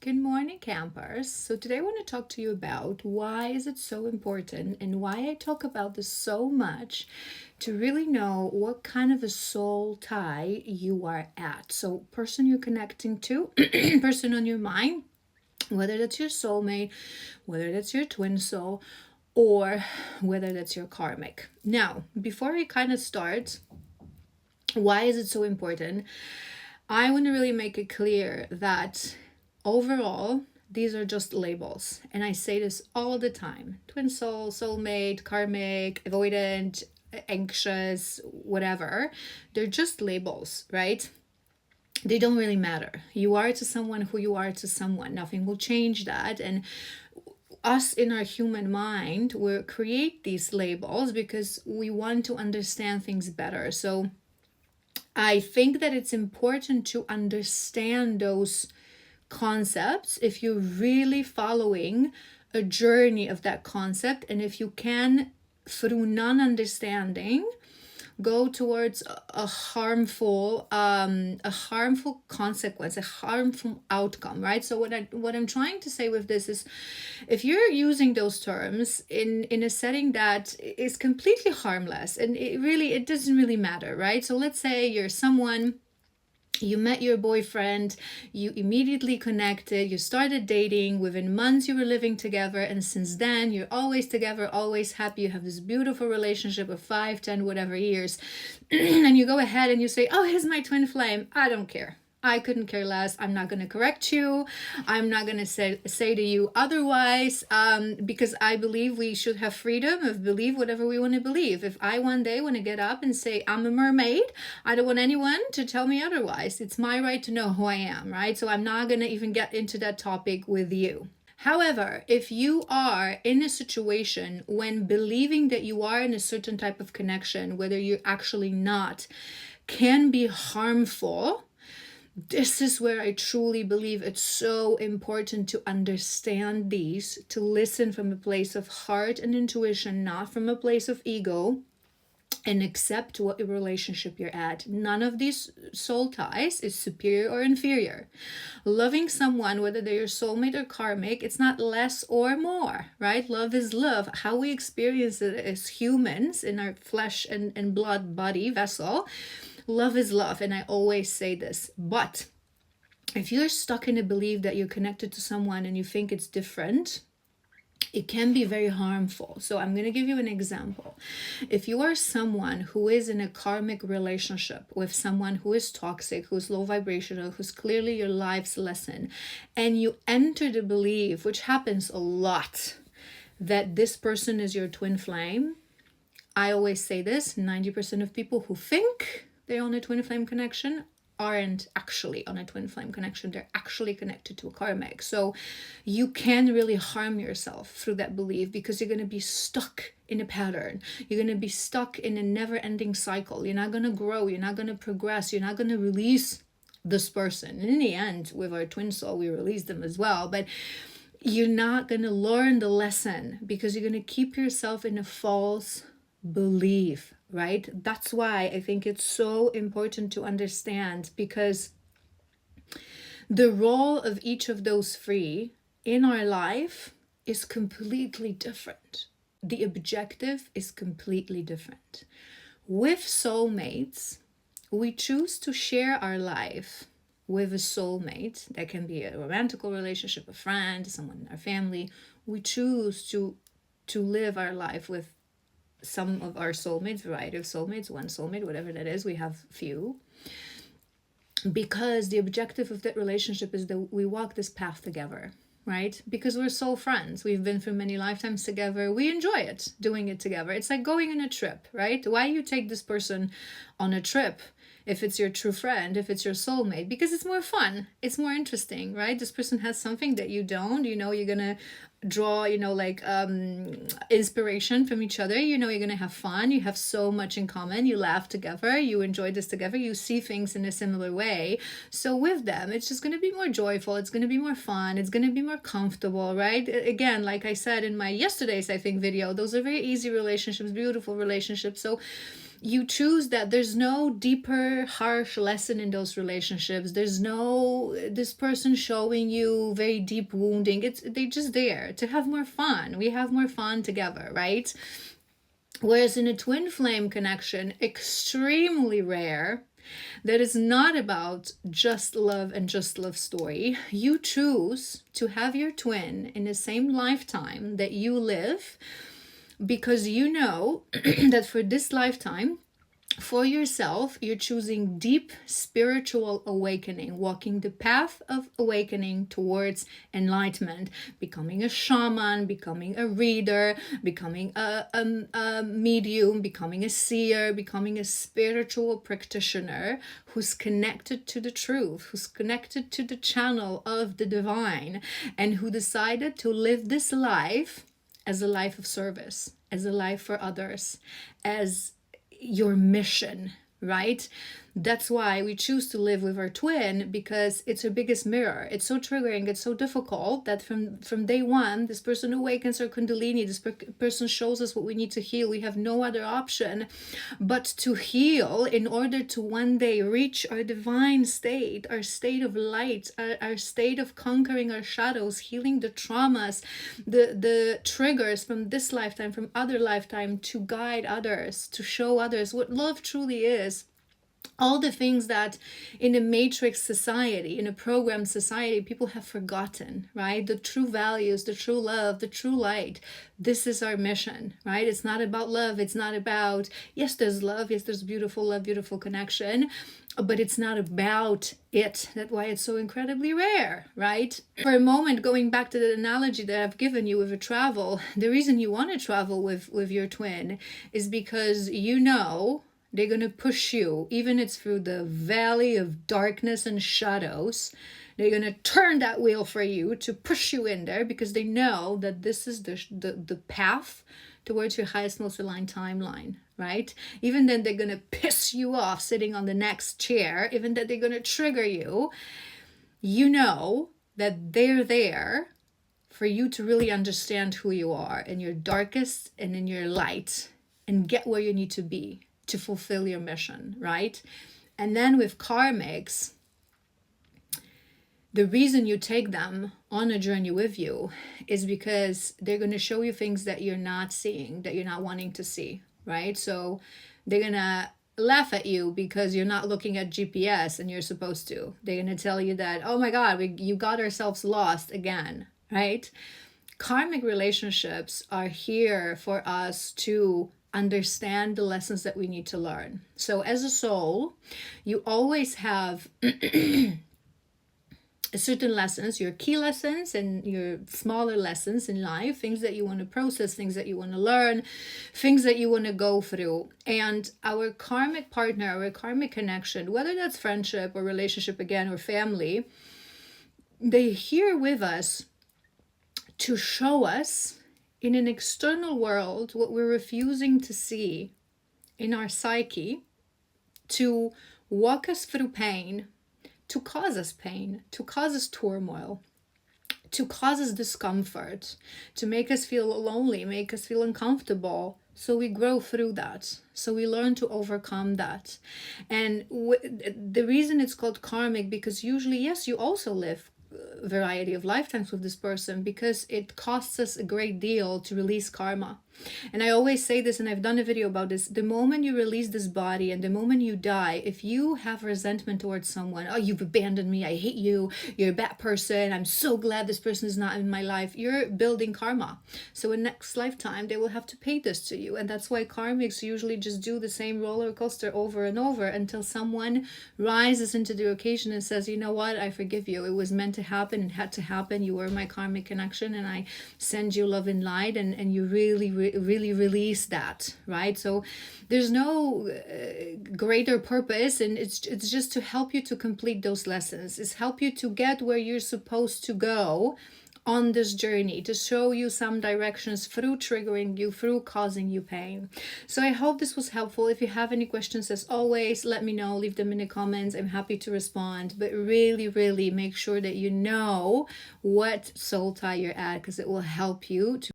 Good morning, campers. So today I want to talk to you about why is it so important and why I talk about this so much to really know what kind of a soul tie you are at. So person you're connecting to, person on your mind, whether that's your soulmate, whether that's your twin soul, or whether that's your karmic. Now, before we kind of start, why is it so important? I want to really make it clear that overall, these are just labels. And I say this all the time: twin soul, soulmate, karmic, avoidant, anxious, whatever. They're just labels, right? They don't really matter. You are to someone who you are to someone. Nothing will change that. And us in our human mind will create these labels because we want to understand things better. So I think that it's important to understand those concepts if you're really following a journey of that concept, and if you can, through non-understanding, go towards a harmful consequence, a harmful outcome, right? So what I'm trying to say with this is, if you're using those terms in a setting that is completely harmless, and it doesn't really matter, right? So let's say you're someone, you met your boyfriend, you immediately connected, you started dating, within months you were living together, and since then you're always together, always happy, you have this beautiful relationship of 5, 10, whatever years, and you go ahead and you say, oh, here's my twin flame. I don't care. I couldn't care less. I'm not going to correct you. I'm not going to say to you otherwise, because I believe we should have freedom of believe whatever we want to believe. If I one day want to get up and say I'm a mermaid, I don't want anyone to tell me otherwise. It's my right to know who I am, right? So I'm not going to even get into that topic with you. However, if you are in a situation when believing that you are in a certain type of connection, whether you're actually not, can be harmful, this is where I truly believe it's so important to understand these, to listen from a place of heart and intuition, not from a place of ego, and accept what relationship you're at. None of these soul ties is superior or inferior. Loving someone, whether they're your soulmate or karmic, it's not less or more, right? Love is love. How we experience it as humans in our flesh and blood body vessel, love is love. And I always say this. But if you're stuck in a belief that you're connected to someone and you think it's different, it can be very harmful. So I'm going to give you an example. If you are someone who is in a karmic relationship with someone who is toxic, who's low vibrational, who's clearly your life's lesson, and you enter the belief, which happens a lot, that this person is your twin flame, I always say this: 90% of people who think they're on a twin flame connection aren't actually on a twin flame connection. They're actually connected to a karmic. So you can really harm yourself through that belief, because you're going to be stuck in a pattern. You're going to be stuck in a never-ending cycle. You're not going to grow. You're not going to progress. You're not going to release this person. And in the end, with our twin soul, we release them as well. But you're not going to learn the lesson, because you're going to keep yourself in a false belief, right? That's why I think it's so important to understand, because the role of each of those three in our life is completely different. The objective is completely different. With soulmates, we choose to share our life with a soulmate. That can be a romantic relationship, a friend, someone in our family. We choose to live our life with some of our soulmates, variety of soulmates, one soulmate, whatever that is. We have few, because the objective of that relationship is that we walk this path together, right? Because we're soul friends. We've been through many lifetimes together. We enjoy it, doing it together. It's like going on a trip, right? Why you take this person on a trip if it's your true friend, if it's your soulmate? Because it's more fun. It's more interesting, right? This person has something that you don't. You know, you're going to draw, inspiration from each other. You know, you're going to have fun. You have so much in common. You laugh together. You enjoy this together. You see things in a similar way. So with them, it's just going to be more joyful. It's going to be more fun. It's going to be more comfortable, right? Again, like I said in my yesterday's, I think, video, those are very easy relationships, beautiful relationships. So You choose that there's no deeper, harsh lesson in those relationships. There's no this person showing you very deep wounding. They're just there to have more fun. We have more fun together, right? Whereas in a twin flame connection, extremely rare, that is not about just love and just love story. You choose to have your twin in the same lifetime that you live, because you know that for this lifetime, for yourself, you're choosing deep spiritual awakening, walking the path of awakening towards enlightenment, becoming a shaman, becoming a reader, becoming a medium, becoming a seer, becoming a spiritual practitioner who's connected to the truth, who's connected to the channel of the divine, and who decided to live this life as a life of service, as a life for others, as your mission, right? That's why we choose to live with our twin, because it's our biggest mirror. It's so triggering, it's so difficult that from day one, this person awakens our kundalini, this person shows us what we need to heal. We have no other option but to heal in order to one day reach our divine state, our state of light, our state of conquering our shadows, healing the traumas, the triggers from this lifetime, from other lifetime, to guide others, to show others what love truly is. All the things that in a matrix society, in a program society, people have forgotten, right? The true values, the true love, the true light. This is our mission, right? It's not about love. It's not about, yes, there's love. Yes, there's beautiful love, beautiful connection, but it's not about it. That's why it's so incredibly rare, right? For a moment, going back to the analogy that I've given you with a travel, the reason you want to travel with your twin is because you know they're going to push you, even if it's through the valley of darkness and shadows. They're going to turn that wheel for you to push you in there, because they know that this is the path towards your highest, most aligned timeline, right? Even then, they're going to piss you off sitting on the next chair. Even that they're going to trigger you. You know that they're there for you to really understand who you are in your darkest and in your light, and get where you need to be to fulfill your mission, right? And then with karmics, the reason you take them on a journey with you is because they're going to show you things that you're not seeing, that you're not wanting to see, right? So they're going to laugh at you because you're not looking at GPS and you're supposed to. They're going to tell you that, oh my God, you got ourselves lost again, right? Karmic relationships are here for us to understand the lessons that we need to learn. So as a soul, you always have certain lessons, your key lessons and your smaller lessons in life, things that you want to process, things that you want to learn, things that you want to go through. And our karmic partner, our karmic connection, whether that's friendship or relationship again, or family, they're here with us to show us in an external world what we're refusing to see in our psyche, to walk us through pain, to cause us pain, to cause us turmoil, to cause us discomfort, to make us feel lonely, make us feel uncomfortable. So we grow through that. So we learn to overcome that. And the reason it's called karmic, because usually, yes, you also live a variety of lifetimes with this person, because it costs us a great deal to release karma. And I always say this, and I've done a video about this, the moment you release this body and the moment you die, if you have resentment towards someone, oh, you've abandoned me, I hate you, you're a bad person, I'm so glad this person is not in my life, you're building karma. So in next lifetime, they will have to pay this to you. And that's why karmics usually just do the same roller coaster over and over until someone rises into the occasion and says, you know what, I forgive you. It was meant to happen, it had to happen. You were my karmic connection, and I send you love and light, and you really release that, right? So there's no greater purpose, and it's just to help you to complete those lessons. It's help you to get where you're supposed to go on this journey, to show you some directions through triggering you, through causing you pain. So I hope this was helpful. If you have any questions, as always, let me know, leave them in the comments. I'm happy to respond, but really make sure that you know what soul tie you're at, because it will help you to